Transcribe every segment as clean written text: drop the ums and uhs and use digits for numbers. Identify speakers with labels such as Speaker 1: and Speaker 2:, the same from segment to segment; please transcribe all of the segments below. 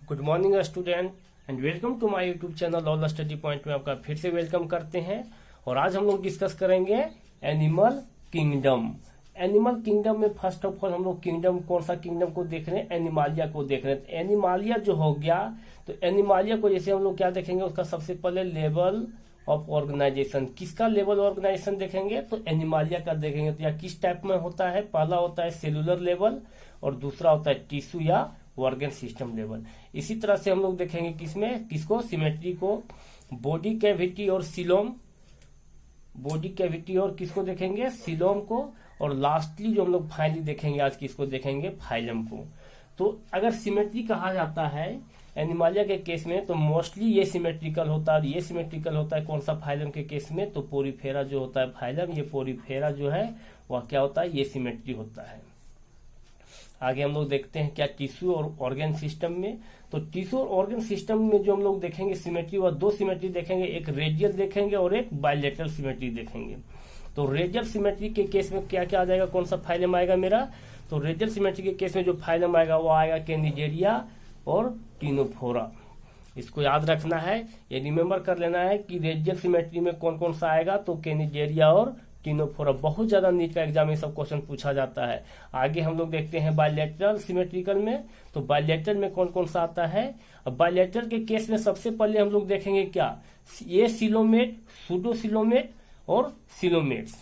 Speaker 1: Good morning student and welcome to my YouTube channel All Study Point में आपका फिर से वेलकम करते हैं। और आज हम लोग डिस्कस करेंगे एनिमल किंगडम। एनिमल किंगडम में फर्स्ट ऑफ ऑल हम लोग किंगडम, कौन सा किंगडम को देख रहे हैं? एनिमालिया को देख रहे हैं। तो एनिमालिया जो हो गया, तो एनिमालिया को जैसे हम लोग क्या देखेंगे, उसका सबसे पहले लेवल ऑफ ऑर्गेनाइजेशन। किसका लेवल ऑर्गेनाइजेशन देखेंगे? तो एनिमालिया का देखेंगे। तो या किस टाइप में होता है? पहला होता है सेलुलर लेवल और दूसरा होता है टिश्यू या ऑर्गन सिस्टम लेवल। इसी तरह से हम लोग देखेंगे किसमें, किसको? सिमेट्री को, बॉडी कैविटी और सिलोम, बॉडी कैविटी और किसको देखेंगे? सिलोम को। और लास्टली जो हम लोग फाइनली देखेंगे आज, किसको देखेंगे? फाइलम को। तो अगर सिमेट्री कहा जाता है एनिमालिया के केस में, तो मोस्टली ये सिमेट्रिकल होता है और ये सिमेट्रिकल होता है। कौन सा? फाइलम के केस में। तो पोरीफेरा जो होता है फाइलम, ये पोरीफेरा जो है वह क्या होता है? ये सिमेट्री होता है। आगे हम लोग देखते हैं क्या टिश्यू और ऑर्गन सिस्टम में। तो टिश्यू और ऑर्गन सिस्टम में जो हम लोग देखेंगे सिमेट्री, वह दो सिमेट्री देखेंगे, एक रेडियल देखेंगे और एक बायलैटरल सिमेट्री देखेंगे। तो रेडियल सिमेट्री के केस में क्या क्या आ जाएगा? कौन सा फाइलम आएगा मेरा? तो रेडियल सिमेट्री के केस में जो फाइलम आएगा वो आएगा कैनिजेरिया और टिनोफोरा। इसको याद रखना है, ये रिमेम्बर कर लेना है कि रेडियल सिमेट्री में कौन कौन सा आएगा। तो कैनिजेरिया और टिनोफोरा। बहुत ज्यादा नीट का एग्जाम में सब क्वेश्चन पूछा जाता है। आगे हम लोग देखते हैं बायलैटरल सिमेट्रिकल में। तो बायलैटरल में कौन कौन सा आता है? अब बायलैटरल के केस में सबसे पहले हम लोग देखेंगे क्या, ये सिलोमेट, सूडोसिलोमेट और सिलोमेट्स।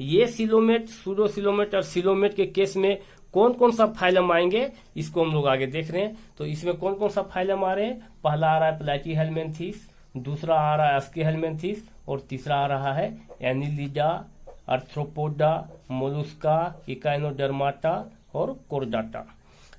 Speaker 1: ये सिलोमेट, सूडोसिलोमेट और सिलोमेट के केस में कौन कौन सा फाइलम आएंगे, इसको हम लोग आगे देख रहे हैं। तो इसमें कौन कौन सा फाइलम आ रहे हैं? पहला आ रहा है प्लैटीहेल्मिन्थेस, दूसरा आ रहा है अस्कीहेल्मिन्थेस और तीसरा आ रहा है एनिलिडा, आर्थ्रोपोडा, मोलुस्का, इकाइनोडर्माटा और कोरडाटा।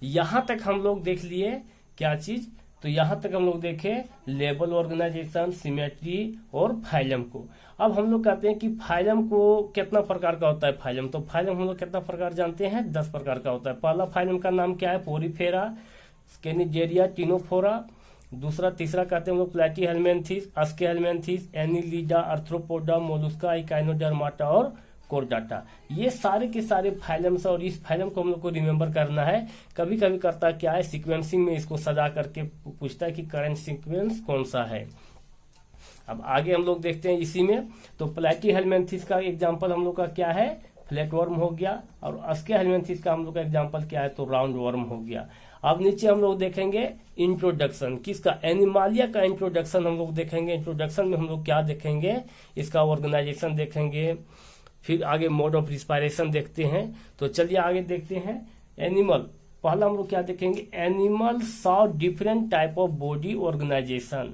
Speaker 1: यहां तक हम लोग देख लिए क्या चीज? तो यहां तक हम लोग देखे लेवल ऑर्गेनाइजेशन, सिमेट्री और फाइलम को। अब हम लोग कहते हैं कि फाइलम को कितना प्रकार का होता है? फाइलम, तो फाइलम हम लोग कितना प्रकार जानते हैं? 10 प्रकार का होता है। पहला फाइलम का नाम क्या है? Porifera, Cnidaria, Ctenophora. दूसरा, तीसरा कहते हैं हम लोग Platyhelminthes, Aschelminthes, Annelida, Arthropoda, Mollusca, Echinodermata और कोरडाटा। ये सारे के सारे फाइलम्स। और इस फाइलम को हम लोग को रिमेम्बर करना है। कभी कभी करता क्या है, सीक्वेंसिंग में इसको सजा करके पूछता है कि करंट सीक्वेंस कौन सा है। अब आगे हम लोग देखते हैं इसी में। तो प्लैटीहेल्मिन्थेस का एग्जाम्पल हम लोग का क्या है? फ्लैटवर्म हो गया। और अस्कीहेल्मिन्थेस का हम लोग का एग्जाम्पल क्या है? तो राउंड वर्म हो गया। अब नीचे हम लोग देखेंगे इंट्रोडक्शन। किसका? एनिमालिया का इंट्रोडक्शन हम लोग देखेंगे। इंट्रोडक्शन में हम लोग क्या देखेंगे? इसका ऑर्गेनाइजेशन देखेंगे, फिर आगे मोड ऑफ रिस्पायरेशन देखते हैं। तो चलिए आगे देखते हैं। एनिमल, पहला हम लोग क्या देखेंगे? Animal saw different type of body organisation.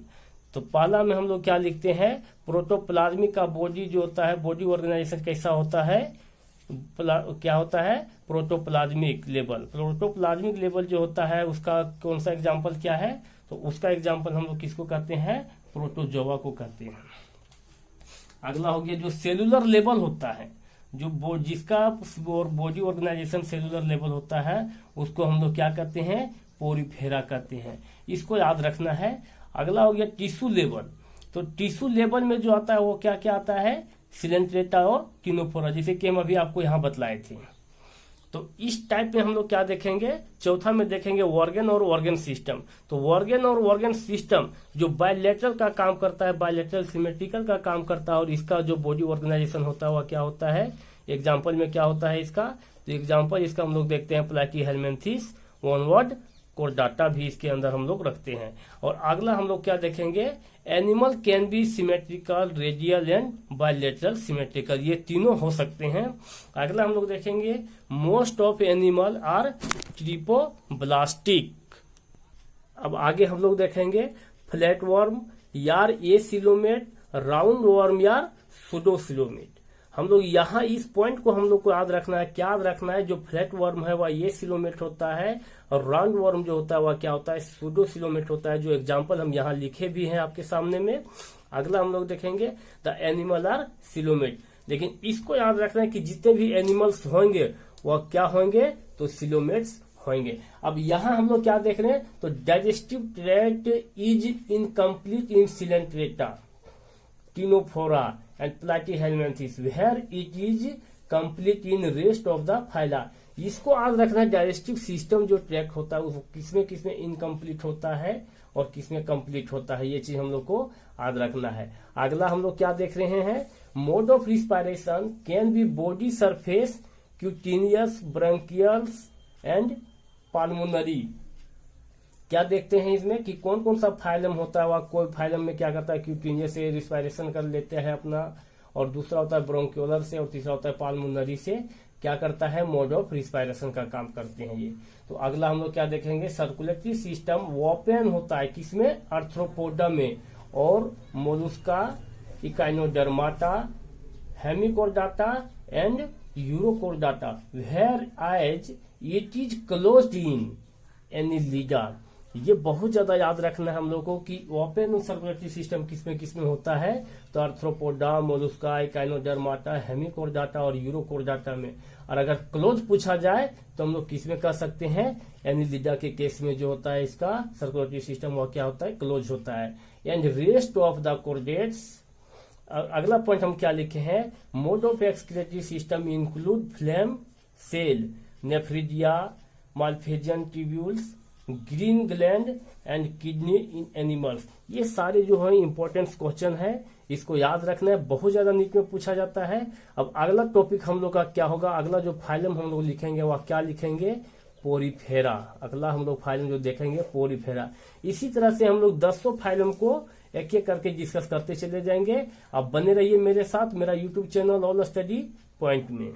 Speaker 1: तो पहला में हम लोग क्या लिखते हैं? प्रोटोप्लाज्मिक का बॉडी जो होता है, बॉडी ऑर्गेनाइजेशन कैसा होता है? क्या होता है? Protoplasmic level. प्रोटोप्लाज्मिक लेवल जो होता है उसका कौन सा एग्जाम्पल क्या है? तो उसका एग्जाम्पल हम लोग किसको कहते हैं? प्रोटोजोआ को कहते हैं। अगला हो गया जो सेलुलर लेवल होता है, जो जिसका बॉडी ऑर्गेनाइजेशन सेलुलर लेवल होता है, उसको हम लोग क्या कहते हैं? पोरीफेरा कहते हैं। इसको याद रखना है। अगला हो गया टिश्यू लेवल। तो टिश्यू लेवल में जो आता है वो क्या क्या आता है? सिलेंट्रेटा और टिनोफोरा, जैसे कि हम अभी आपको यहाँ बतलाए थे। तो इस टाइप में हम लोग क्या देखेंगे? चौथा में देखेंगे ऑर्गन और ऑर्गन सिस्टम। तो ऑर्गन और ऑर्गन सिस्टम जो बायलैटरल का काम करता है, बायलैटरल सिमेट्रिकल का काम करता है, और इसका जो बॉडी ऑर्गेनाइजेशन होता है वह क्या होता है? एग्जाम्पल में क्या होता है इसका? तो एग्जाम्पल इसका हम लोग देखते हैं प्लैटीहेल्मिन्थेस, ओनवर्ड, कोरडाटा भी इसके अंदर हम लोग रखते हैं। और अगला हम लोग क्या देखेंगे? Animal can be symmetrical, radial and bilateral symmetrical. ये तीनों हो सकते हैं। अगला हम लोग देखेंगे मोस्ट ऑफ एनिमल आर ट्रिपोब्लास्टिक। अब आगे हम लोग देखेंगे फ्लैटवर्म यार एसिलोमेट, राउंड वर्म यार सूडोसिलोमेट। हम लोग यहाँ इस पॉइंट को हम लोग को याद रखना है। क्या याद रखना है? जो फ्लैट वर्म है वह ये सिलोमेट होता है और राउंड वर्म जो होता है वह क्या होता है? सूडोसिलोमेट होता है। जो एग्जाम्पल हम यहाँ लिखे भी हैं आपके सामने में। अगला हम लोग देखेंगे द एनिमल आर सिलोमेट। लेकिन इसको याद रखना है कि जितने भी एनिमल्स होंगे वह क्या होंगे? तो सिलोमेट्स होंगे। अब यहाँ हम लोग क्या देख रहे हैं? तो digestive tract is incomplete in Coelenterata, Ctenophora and platyhelminthes where it is complete in rest of the phyla। इसको याद रखना है, डाइजेस्टिव सिस्टम जो ट्रैक होता है वो किसमें किसमें इनकम्प्लीट होता है और किसमें कंप्लीट होता है, ये चीज हम लोग को याद रखना है। अगला हम लोग क्या देख रहे हैं, mode of respiration can be body surface, cutaneous, branchials and pulmonary. क्या देखते हैं इसमें कि कौन कौन सा फाइलम होता है, वह कोई फाइलम में क्या करता है, क्यूटेनियस से रिस्पायरेशन कर लेते हैं अपना, और दूसरा होता है ब्रोंक्यूलर से, और तीसरा होता है पाल्मोनरी से क्या करता है, मोड ऑफ रिस्पायरेशन का काम करते हैं ये। तो अगला हम लोग क्या देखेंगे, सर्कुलेटरी सिस्टम ओपन होता है किसमें, आर्थ्रोपोडा में, और Mollusca, Echinodermata, Hemichordata and Urochordata, whereas it is closed in Annelida. ये बहुत ज्यादा याद रखना है हम लोग को कि ओपन सर्कुलेटरी सिस्टम किसमें किसमें होता है, तो आर्थ्रोपोडा, मोलुस्का, इकाइनोडर्माटा, हेमिकोर्डाटा और यूरोकोर्डाटा में। और अगर क्लोज पूछा जाए तो हम लोग किसमें कर सकते हैं, एनिलिडा के केस में जो होता है इसका सर्कुलेटरी सिस्टम वो क्या होता है, क्लोज होता है। And rest of the chordates. अगला पॉइंट हम क्या लिखे हैं, mode of excretory system include flame cell, nephridia, Malpighian tubules, green gland and kidney in animals. ये सारे जो है इंपॉर्टेंट क्वेश्चन है, इसको याद रखना है, बहुत ज्यादा नीट में पूछा जाता है। अब अगला टॉपिक हम लोग का क्या होगा, अगला जो फाइलम हम लोग लिखेंगे वह क्या लिखेंगे, पोरीफेरा। अगला हम लोग फाइलम जो देखेंगे पोरीफेरा। इसी तरह से हम लोग 100 फाइलम को एक एक करके डिस्कस करते चले जाएंगे। आप बने रहिए मेरे साथ, मेरा YouTube channel All Study Point में।